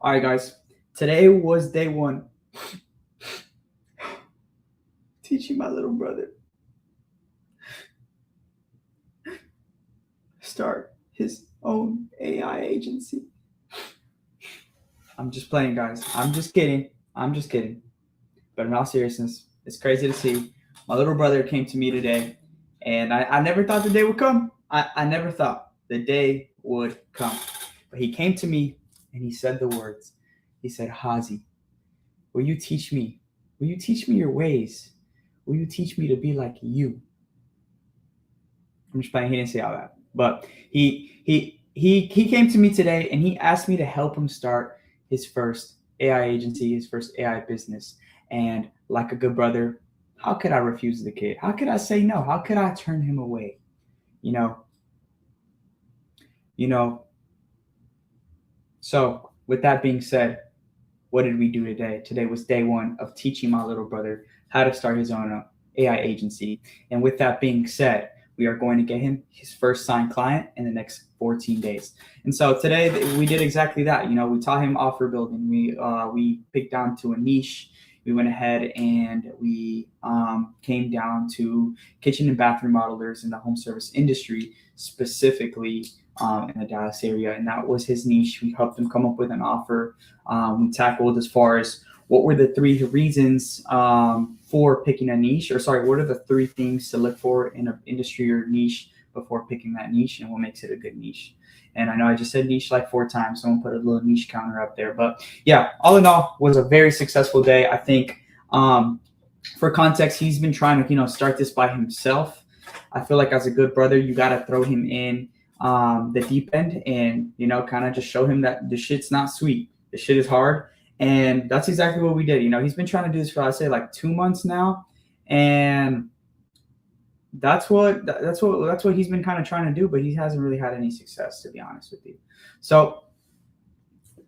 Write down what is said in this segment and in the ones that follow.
All right, guys. Today was day one. Teaching my little brother start his own AI agency. I'm just playing, guys. I'm just kidding. But in all seriousness, it's crazy to see. My little brother came to me today, and I never thought the day would come. I never thought the day would come. But he came to me and he said the words. He said, Hazi, will you teach me? Will you teach me your ways? Will you teach me to be like you? I'm just playing. He didn't say all that. But he came to me today and he asked me to help him start his first AI agency, his first AI business. And like a good brother, how could I refuse the kid? How could I say no? How could I turn him away? You know. So with that being said, what did we do today? Today was day one of teaching my little brother how to start his own AI agency. And with that being said, we are going to get him his first signed client in the next 14 days. And so today we did exactly that. We taught him offer building. We picked down to a niche. We went ahead and we came down to kitchen and bathroom modelers in the home service industry, specifically in the Dallas area. And that was his niche. We helped him come up with an offer. We tackled as far as what were the three reasons for picking a niche, what are the three things to look for in an industry or niche before picking that niche, and what makes it a good niche. And I know I just said niche like 4 times. Someone put a little niche counter up there. But yeah, all in all, was a very successful day. I think for context, he's been trying to, start this by himself. I feel like as a good brother, you got to throw him in the deep end and, kind of just show him that the shit's not sweet. The shit is hard. And that's exactly what we did. He's been trying to do this for, I'd say, like 2 months now. And that's what he's been kind of trying to do, but he hasn't really had any success, to be honest with you. So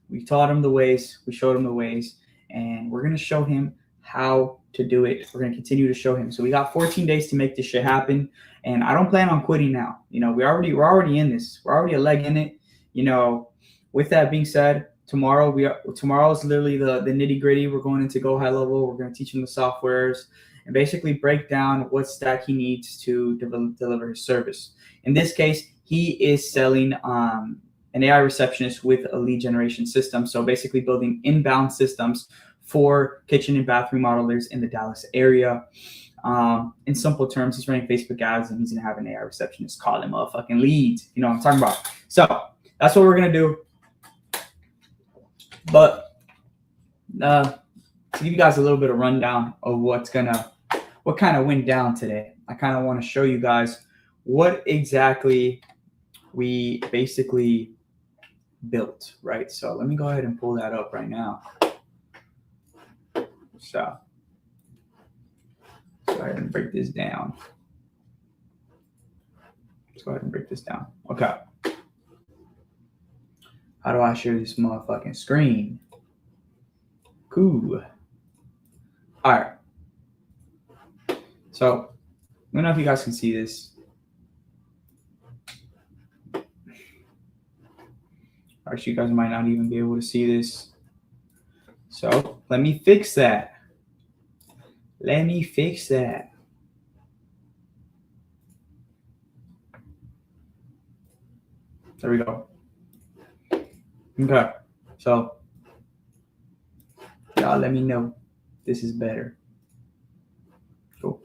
we taught him the ways, we showed him the ways, and we're going to show him how to do it. We're going to continue to show him. So we got 14 days to make this shit happen. And I don't plan on quitting now. We're already in this. We're already a leg in it. With that being said, tomorrow is literally the nitty gritty. We're going into go high level. We're going to teach him the softwares and basically break down what stack he needs to deliver his service. In this case, he is selling an AI receptionist with a lead generation system. So basically building inbound systems for kitchen and bathroom modelers in the Dallas area. In simple terms, he's running Facebook ads and he's going to have an AI receptionist call him motherfucking leads. You know what I'm talking about? So that's what we're going to do. But to give you guys a little bit of rundown of what kind of went down today, I kind of want to show you guys what exactly we basically built, right? So let me go ahead and pull that up right now. So let's go ahead and break this down. Okay. How do I share this motherfucking screen? Cool. All right. So I don't know if you guys can see this. Actually, you guys might not even be able to see this. So let me fix that. There we go. Okay. So y'all let me know if this is better. Cool.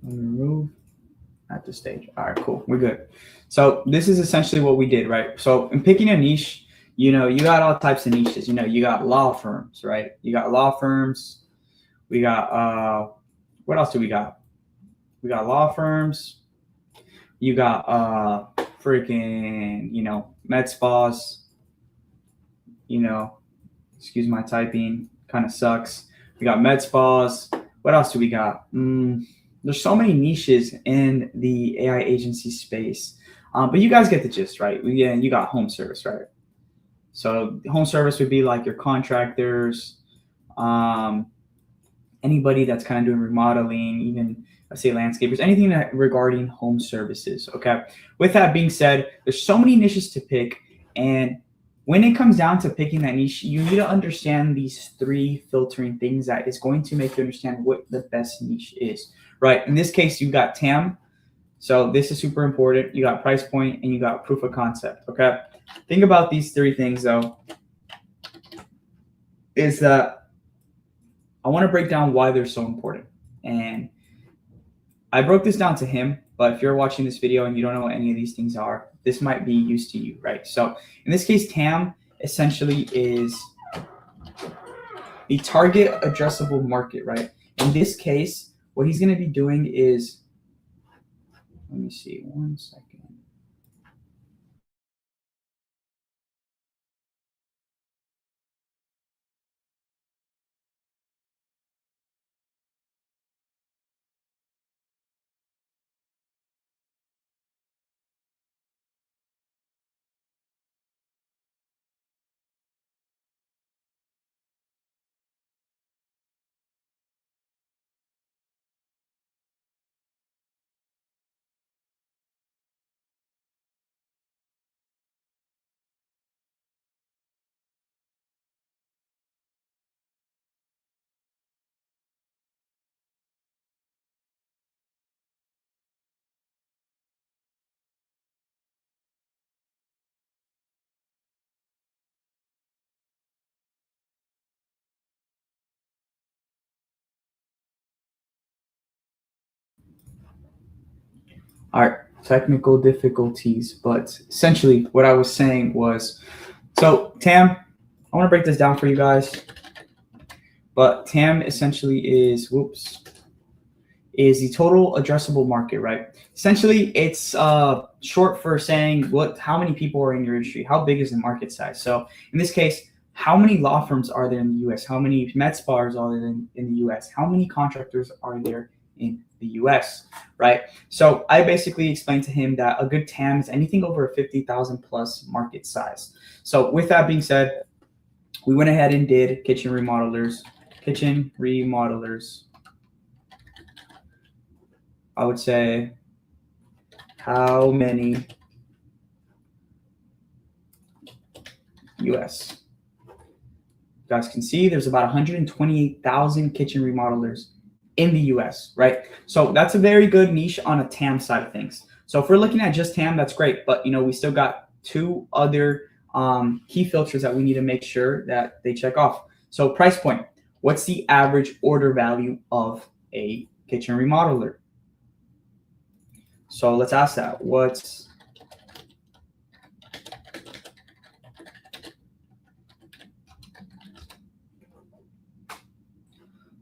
Remove at the stage. All right, cool. We're good. So this is essentially what we did, right? So in picking a niche, you got all types of niches. You got law firms, right? You got law firms. We got what else do we got? We got law firms. You got freaking, med spas. Excuse my typing, kind of sucks. We got med spas. What else do we got? There's so many niches in the AI agency space, but you guys get the gist, right? You got home service, right? So home service would be like your contractors, anybody that's kind of doing remodeling, even I say landscapers, anything that regarding home services. Okay. With that being said, there's so many niches to pick, and when it comes down to picking that niche, you need to understand these three filtering things that is going to make you understand what the best niche is. Right. In this case, you got TAM. So this is super important. You got price point and you got proof of concept. Okay. Think about these three things though. Is that I want to break down why they're so important. And I broke this down to him, but if you're watching this video and you don't know what any of these things are, this might be used to you, right? So in this case, TAM essentially is the target addressable market, right? In this case, what he's going to be doing is, let me see, 1 second. All right, technical difficulties, but essentially what I was saying was, so TAM, I want to break this down for you guys, but TAM essentially is, is the total addressable market, right? Essentially, it's short for saying how many people are in your industry, how big is the market size. So in this case, how many law firms are there in the U.S.? How many med spas are there in the U.S.? How many contractors are there in the U.S., right? So I basically explained to him that a good TAM is anything over a 50,000 plus market size. So with that being said, we went ahead and did kitchen remodelers. I would say, how many US? You guys can see there's about 128,000 kitchen remodelers in the US, right? So that's a very good niche on a TAM side of things. So if we're looking at just TAM, that's great. But, we still got two other key filters that we need to make sure that they check off. So price point. What's the average order value of a kitchen remodeler? So let's ask that.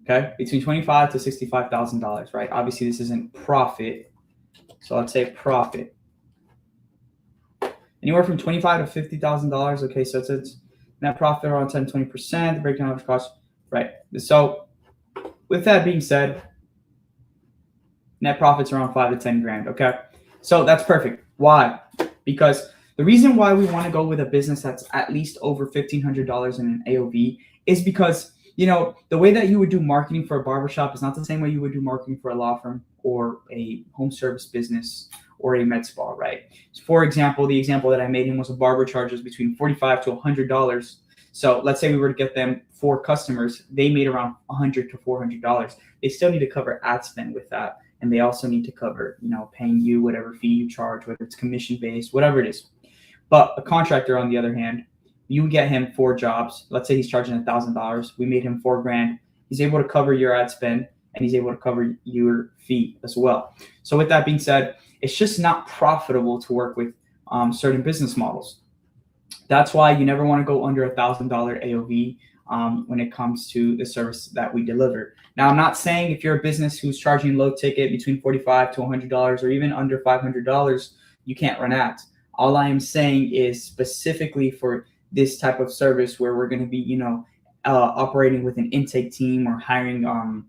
Okay, between $25,000 to $65,000, right? Obviously, this isn't profit, so let's say profit. Anywhere from $25,000 to $50,000. Okay, so it's net profit around 10-20%. The breakdown of cost, right? So with that being said, net profits around 5 to 10 grand. Okay, so that's perfect. Why? Because the reason why we want to go with a business that's at least over $1,500 in an AOV is because the way that you would do marketing for a barbershop is not the same way you would do marketing for a law firm or a home service business or a med spa, right? So for example, the example that I made him was a barber charges between $45 to $100. So let's say we were to get them 4 customers, they made around $100 to $400. They still need to cover ad spend with that. And they also need to cover, paying you whatever fee you charge, whether it's commission based, whatever it is. But a contractor, on the other hand, you get him 4 jobs. Let's say he's charging $1,000. We made him $4 grand. He's able to cover your ad spend and he's able to cover your fee as well. So with that being said, it's just not profitable to work with certain business models. That's why you never want to go under $1,000 AOV when it comes to the service that we deliver. Now, I'm not saying if you're a business who's charging low ticket between $45 to $100 or even under $500, you can't run ads. All I am saying is specifically for this type of service where we're going to be, operating with an intake team or hiring an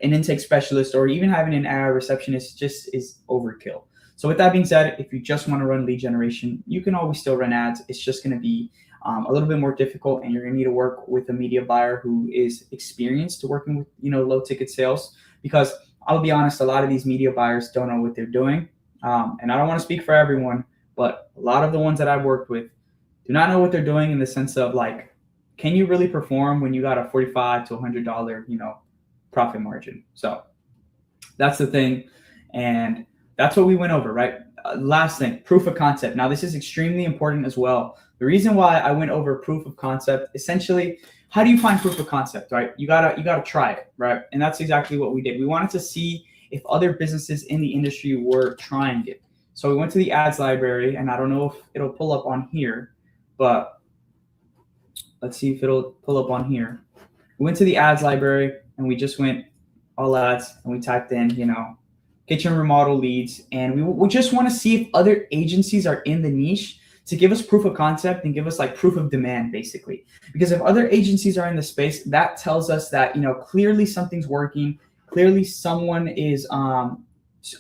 intake specialist or even having an AI receptionist just is overkill. So with that being said, if you just want to run lead generation, you can always still run ads. It's just going to be a little bit more difficult, and you're going to need to work with a media buyer who is experienced to working with, low ticket sales, because I'll be honest, a lot of these media buyers don't know what they're doing. And I don't want to speak for everyone, but a lot of the ones that I've worked with do not know what they're doing in the sense of like, can you really perform when you got a $45 to $100, profit margin? So that's the thing. And that's what we went over, right? Last thing, proof of concept. Now, this is extremely important as well. The reason why I went over proof of concept, essentially, how do you find proof of concept, right? You gotta try it, right? And that's exactly what we did. We wanted to see if other businesses in the industry were trying it. So we went to the ads library, and I don't know if it'll pull up on here, but let's see if it'll pull up on here. We went to the ads library, and we just went all ads, and we typed in, kitchen remodel leads, and we just want to see if other agencies are in the niche to give us proof of concept and give us like proof of demand, basically. Because if other agencies are in the space, that tells us that clearly something's working. Clearly, someone is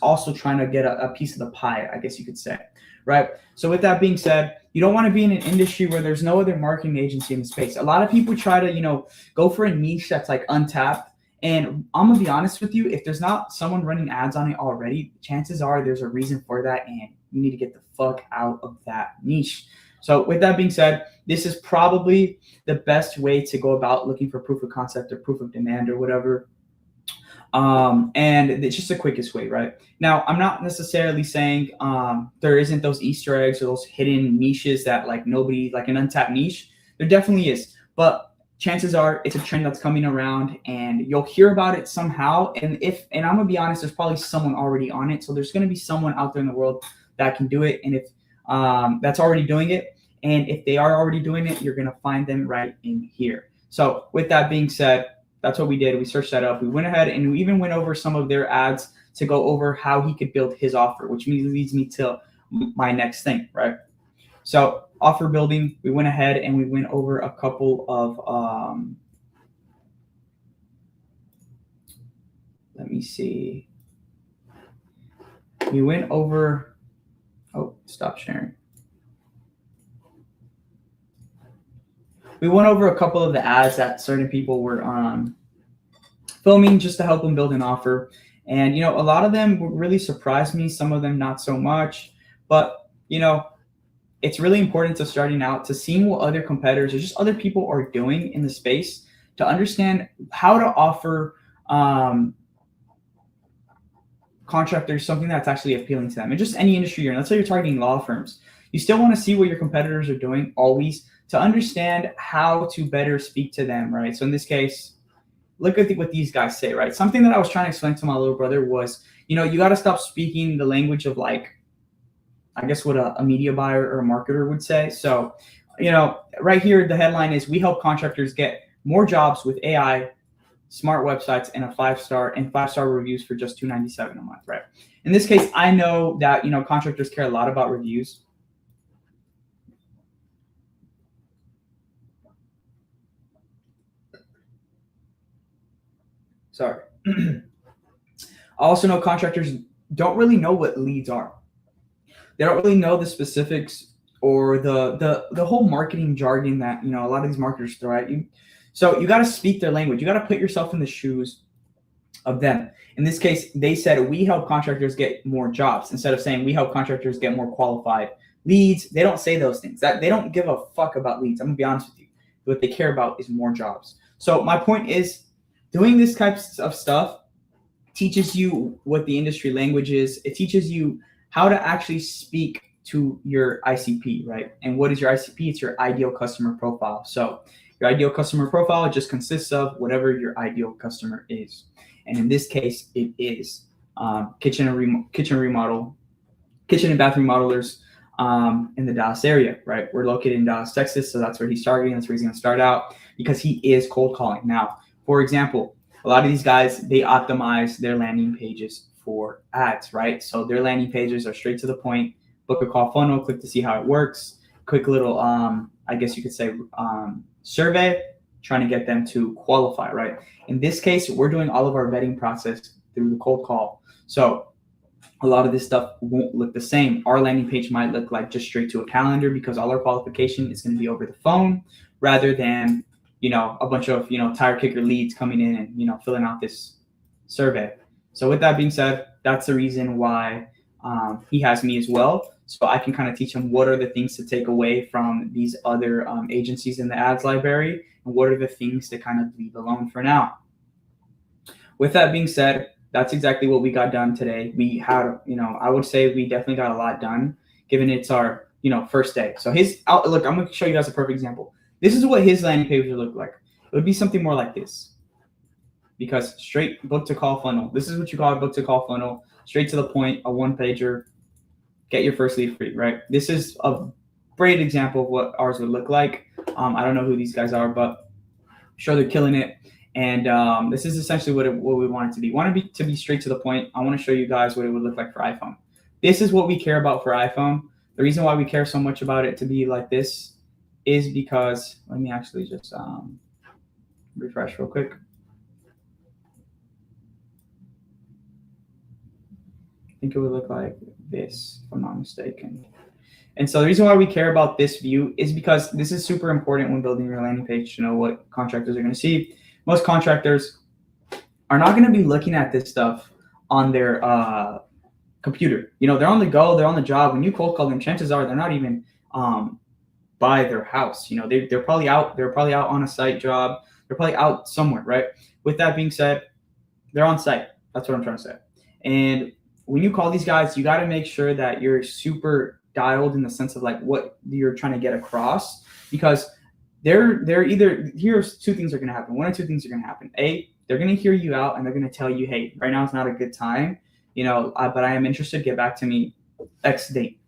also trying to get a piece of the pie, I guess you could say, right? So with that being said, you don't want to be in an industry where there's no other marketing agency in the space. A lot of people try to go for a niche that's like untapped. And I'm going to be honest with you, if there's not someone running ads on it already, chances are there's a reason for that, and you need to get the fuck out of that niche. So with that being said, this is probably the best way to go about looking for proof of concept or proof of demand or whatever. And it's just the quickest way, right? Now, I'm not necessarily saying there isn't those Easter eggs or those hidden niches that like nobody, like an untapped niche. There definitely is. But chances are it's a trend that's coming around and you'll hear about it somehow. And I'm gonna be honest, there's probably someone already on it. So there's gonna be someone out there in the world that can do it. And if that's already doing it, and if they are already doing it, you're gonna find them right in here. So with that being said, that's what we did. We searched that up. We went ahead and we even went over some of their ads to go over how he could build his offer, which leads me to my next thing, right? So offer building, we went ahead and we went over a couple of, let me see. We went over, stop sharing. We went over a couple of the ads that certain people were filming just to help them build an offer. And, a lot of them really surprised me. Some of them not so much, but, it's really important to starting out to seeing what other competitors or just other people are doing in the space to understand how to offer contractors something that's actually appealing to them. And just any industry you're in, let's say you're targeting law firms. You still want to see what your competitors are doing always to understand how to better speak to them, right? So in this case, look at what these guys say, right? Something that I was trying to explain to my little brother was, you got to stop speaking the language of like, I guess what a media buyer or a marketer would say. So, right here, the headline is, we help contractors get more jobs with AI, smart websites, and a five-star reviews for just $297 a month, right? In this case, I know that, contractors care a lot about reviews. Sorry. I also know contractors don't really know what leads are. They don't really know the specifics or the whole marketing jargon that, a lot of these marketers throw at you. So you got to speak their language. You got to put yourself in the shoes of them. In this case, they said, we help contractors get more jobs, instead of saying we help contractors get more qualified leads. They don't say those things. That they don't give a fuck about leads. I'm gonna be honest with you. What they care about is more jobs. So my point is, doing this type of stuff teaches you what the industry language is. It teaches you how to actually speak to your ICP, right? And what is your ICP? It's your ideal customer profile. So your ideal customer profile just consists of whatever your ideal customer is. And in this case, it is kitchen and bath remodelers in the Dallas area, right? We're located in Dallas, Texas, so that's where he's targeting. That's where he's going to start out, because he is cold calling. Now, for example, a lot of these guys, they optimize their landing pages for ads, right? So their landing pages are straight to the point. Book a call funnel, click to see how it works. Quick little, I guess you could say, survey, trying to get them to qualify, right? In this case, we're doing all of our vetting process through the cold call. So a lot of this stuff won't look the same. Our landing page might look like just straight to a calendar, because all our qualification is going to be over the phone, rather than, a bunch of, tire kicker leads coming in and, filling out this survey. So with that being said, that's the reason why he has me as well. So I can kind of teach him what are the things to take away from these other agencies in the ads library, and what are the things to kind of leave alone for now. With that being said, that's exactly what we got done today. We had, I would say we definitely got a lot done, given it's our, first day. So look, I'm going to show you guys a perfect example. This is what his landing page would look like. It would be something more like this. Because straight book to call funnel. This is what you call a book to call funnel. Straight to the point, a one pager, get your first lead free, right? This is a great example of what ours would look like. I don't know who these guys are, but I'm sure they're killing it. And this is essentially what we want it to be. To be straight to the point. I want to show you guys what it would look like for iPhone. This is what we care about for iPhone. The reason why we care so much about it to be like this is because, let me actually just refresh real quick. I think it would look like this, if I'm not mistaken. And so the reason why we care about this view is because this is super important when building your landing page to know what contractors are going to see. Most contractors are not going to be looking at this stuff on their computer. They're on the go, they're on the job. When you cold call them, chances are they're not even by their house. They're probably out. They're probably out on a site job. They're probably out somewhere, right? With that being said, they're on site. That's what I'm trying to say. And when you call these guys, you got to make sure that you're super dialed in the sense of like what you're trying to get across, because they're either, here's two things are going to happen. One or two things are going to happen. A, they're going to hear you out and they're going to tell you, hey, right now it's not a good time, but I am interested. Get back to me X date.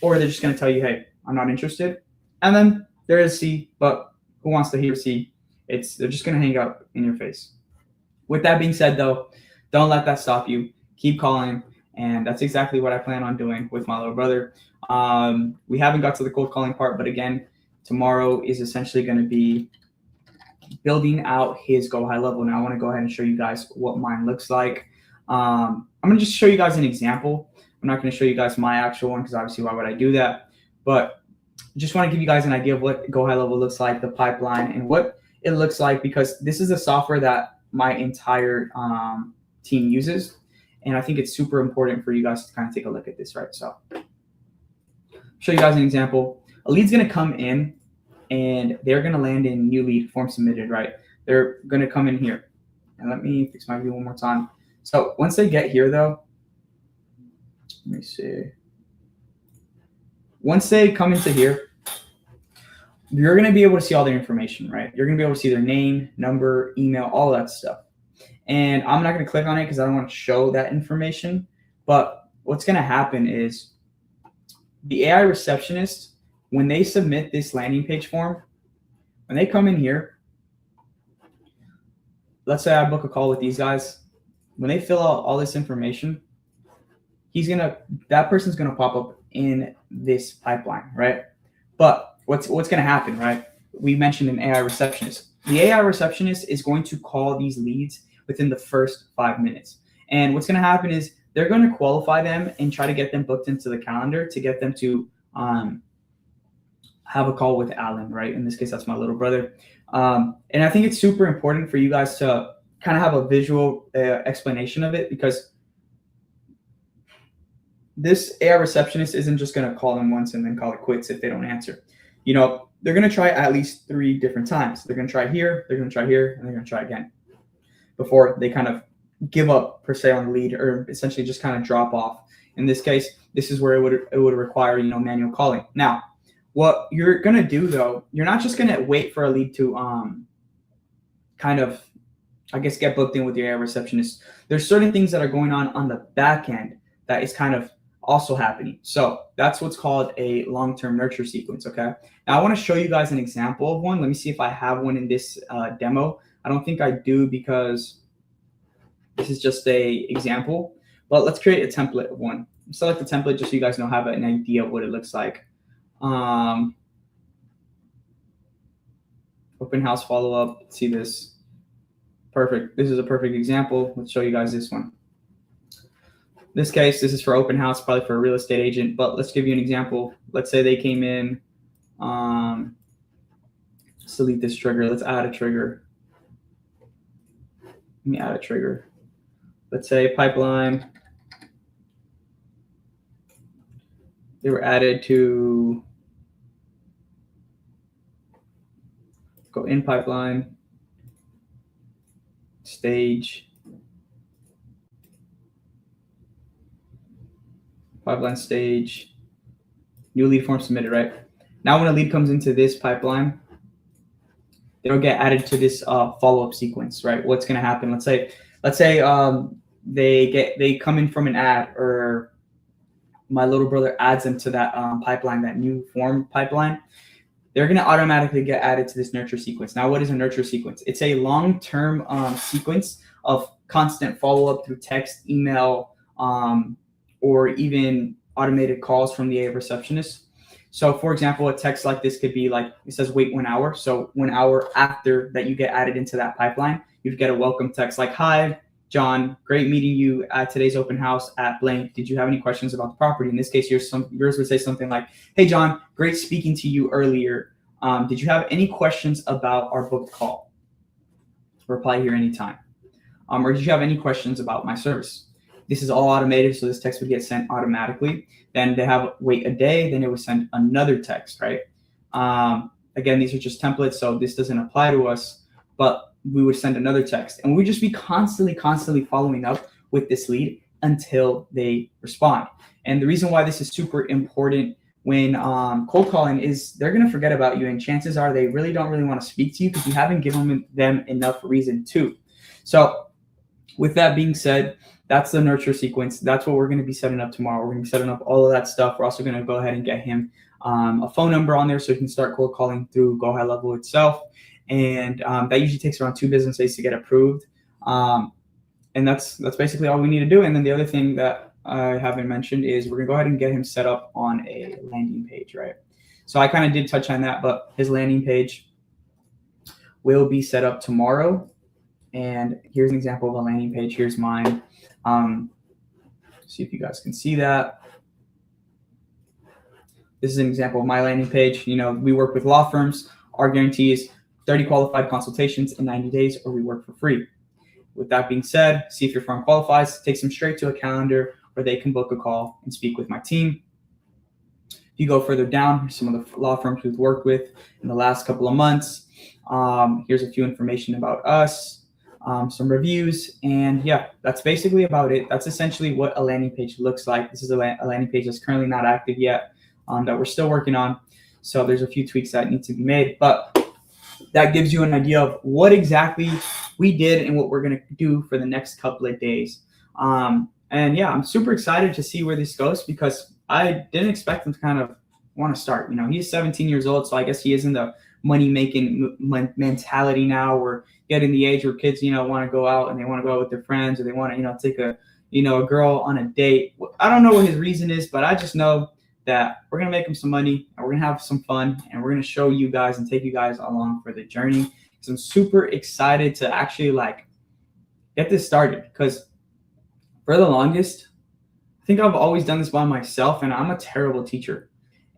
Or they're just going to tell you, hey, I'm not interested. And then there is C, but who wants to hear C? They're just going to hang up in your face. With that being said, though, don't let that stop you. Keep calling. And that's exactly what I plan on doing with my little brother. We haven't got to the cold calling part, but again, tomorrow is essentially going to be building out his Go High level. Now I want to go ahead and show you guys what mine looks like. I'm going to just show you guys an example. I'm not going to show you guys my actual one because obviously why would I do that? But just want to give you guys an idea of what Go High level looks like, the pipeline, and what it looks like, because this is the software that my entire team uses. And I think it's super important for you guys to kind of take a look at this, right? So show you guys an example. A lead's going to come in and they're going to land in new lead form submitted, right? They're going to come in here. And let me fix my view one more time. So once they get here, though, let me see. Once they come into here, you're going to be able to see all their information, right? You're going to be able to see their name, number, email, all that stuff. And I'm not going to click on it because I don't want to show that information. But what's going to happen is the AI receptionist, when they submit this landing page form, when they come in here, let's say I book a call with these guys. When they fill out all this information, that person's going to pop up in this pipeline, right? But what's going to happen, right? We mentioned an AI receptionist. The AI receptionist is going to call these leads within the first 5 minutes. And what's going to happen is they're going to qualify them and try to get them booked into the calendar to get them to have a call with Alan, right? In this case, that's my little brother. And I think it's super important for you guys to kind of have a visual explanation of it, because this AI receptionist isn't just going to call them once and then call it quits if they don't answer. They're going to try at least 3 different times. They're going to try here, they're going to try here, and they're going to try again before they kind of give up per se on the lead, or essentially just kind of drop off. In this case, this is where it would require, manual calling. Now, what you're going to do, though, you're not just going to wait for a lead to kind of, I guess, get booked in with your AI receptionist. There's certain things that are going on the back end that is kind of also happening. So that's what's called a long-term nurture sequence, okay? Now I want to show you guys an example of one. Let me see if I have one in this demo. I don't think I do, because this is just a example, but let's create a template of one. Select the template just so you guys know, have an idea of what it looks like. Open house follow-up, see this. Perfect. This is a perfect example. Let's show you guys this one. This case, this is for open house, probably for a real estate agent, but let's give you an example. Let's say they came in, let's delete this trigger. Let's add a trigger. Let me add a trigger. let's say pipeline, they were added to go in pipeline, stage, pipeline stage, new lead form submitted, right? Now when a lead comes into this pipeline, they'll get added to this follow-up sequence, right? What's going to happen? Let's say they come in from an ad, or my little brother adds them to that pipeline, that new form pipeline. They're going to automatically get added to this nurture sequence. Now, what is a nurture sequence? It's a long-term sequence of constant follow-up through text, email, or even automated calls from the AA receptionist. So, for example, a text like this could be like, it says wait 1 hour. So 1 hour after that you get added into that pipeline, you'd get a welcome text like, hi, John, great meeting you at today's open house at blank. Did you have any questions about the property? In this case, yours would say something like, hey, John, great speaking to you earlier. Did you have any questions about our booked call? Reply here anytime. Or did you have any questions about my service? This is all automated, so this text would get sent automatically. Then they have wait a day, then it would send another text, right? Again, these are just templates, so this doesn't apply to us, but we would send another text. And we'd just be constantly following up with this lead until they respond. And the reason why this is super important when cold calling is they're going to forget about you, and chances are they really don't want to speak to you because you haven't given them enough reason to. So with that being said, that's the nurture sequence. That's what we're going to be setting up tomorrow. We're going to be setting up all of that stuff. We're also going to go ahead and get him a phone number on there so he can start cold calling through Go High Level itself. And that usually takes around 2 business days to get approved. And that's basically all we need to do. And then the other thing that I haven't mentioned is we're going to go ahead and get him set up on a landing page, right? So I kind of did touch on that, but his landing page will be set up tomorrow. And here's an example of a landing page. Here's mine. See if you guys can see that. This is an example of my landing page. You know, we work with law firms. Our guarantee is 30 qualified consultations in 90 days, or we work for free. With that being said, see if your firm qualifies, takes them straight to a calendar where they can book a call and speak with my team. If you go further down, here's some of the law firms we've worked with in the last couple of months. Here's a few information about us. Some reviews, and yeah, that's basically about it. That's essentially what a landing page looks like. This is a landing page that's currently not active yet, that we're still working on. So there's a few tweaks that need to be made, but that gives you an idea of what exactly we did and what we're going to do for the next couple of days. And yeah, I'm super excited to see where this goes because I didn't expect him to kind of want to start. You know, he's 17 years old, so I guess he is in the money-making mentality now. We're getting the age where kids, you know, want to go out and they want to go out with their friends, or they want to, you know, take a girl on a date. I don't know what his reason is, but I just know that we're going to make him some money and we're going to have some fun and we're going to show you guys and take you guys along for the journey. So I'm super excited to actually like get this started because for the longest, I think I've always done this by myself and I'm a terrible teacher.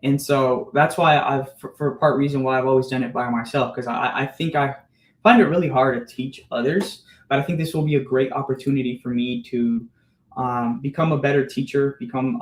And so that's why for part reason why I've always done it by myself, because I think I find it really hard to teach others, but I think this will be a great opportunity for me to become a better teacher, become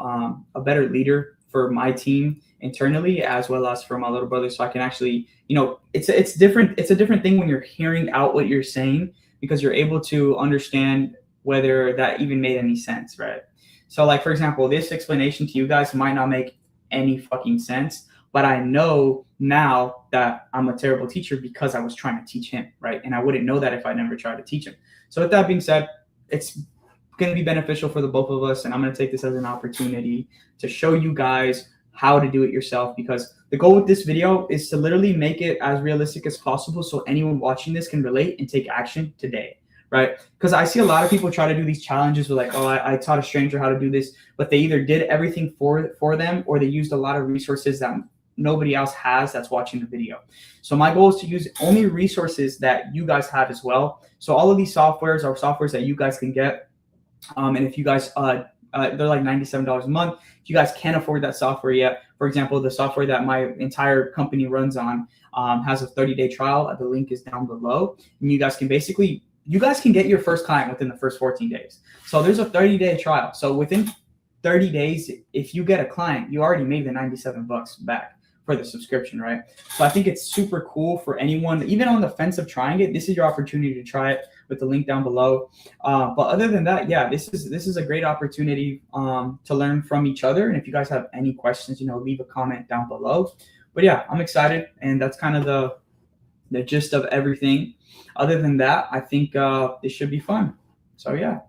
a better leader for my team internally, as well as for my little brother. So I can actually, you know, it's different. It's a different thing when you're hearing out what you're saying because you're able to understand whether that even made any sense, right? So like, for example, this explanation to you guys might not make any fucking sense, but I know now that I'm a terrible teacher because I was trying to teach him, right? And I wouldn't know that if I never tried to teach him. So with that being said, it's going to be beneficial for the both of us, and I'm going to take this as an opportunity to show you guys how to do it yourself, because the goal with this video is to literally make it as realistic as possible so anyone watching this can relate and take action today, right? Because I see a lot of people try to do these challenges with like, oh, I taught a stranger how to do this, but they either did everything for them or they used a lot of resources that nobody else has that's watching the video. So my goal is to use only resources that you guys have as well. So all of these softwares are softwares that you guys can get. And if you guys, they're like $97 a month. If you guys can't afford that software yet, for example, the software that my entire company runs on has a 30-day trial. The link is down below. And you guys can basically you guys can get your first client within the first 14 days. So there's a 30-day trial. So within 30 days, if you get a client, you already made the $97 back for the subscription, right? So I think it's super cool for anyone, even on the fence of trying it. This is your opportunity to try it with the link down below. But other than that, yeah, this is a great opportunity to learn from each other. And if you guys have any questions, leave a comment down below. But yeah, I'm excited, and that's kind of the gist of everything. Other than that, I think this should be fun. So yeah.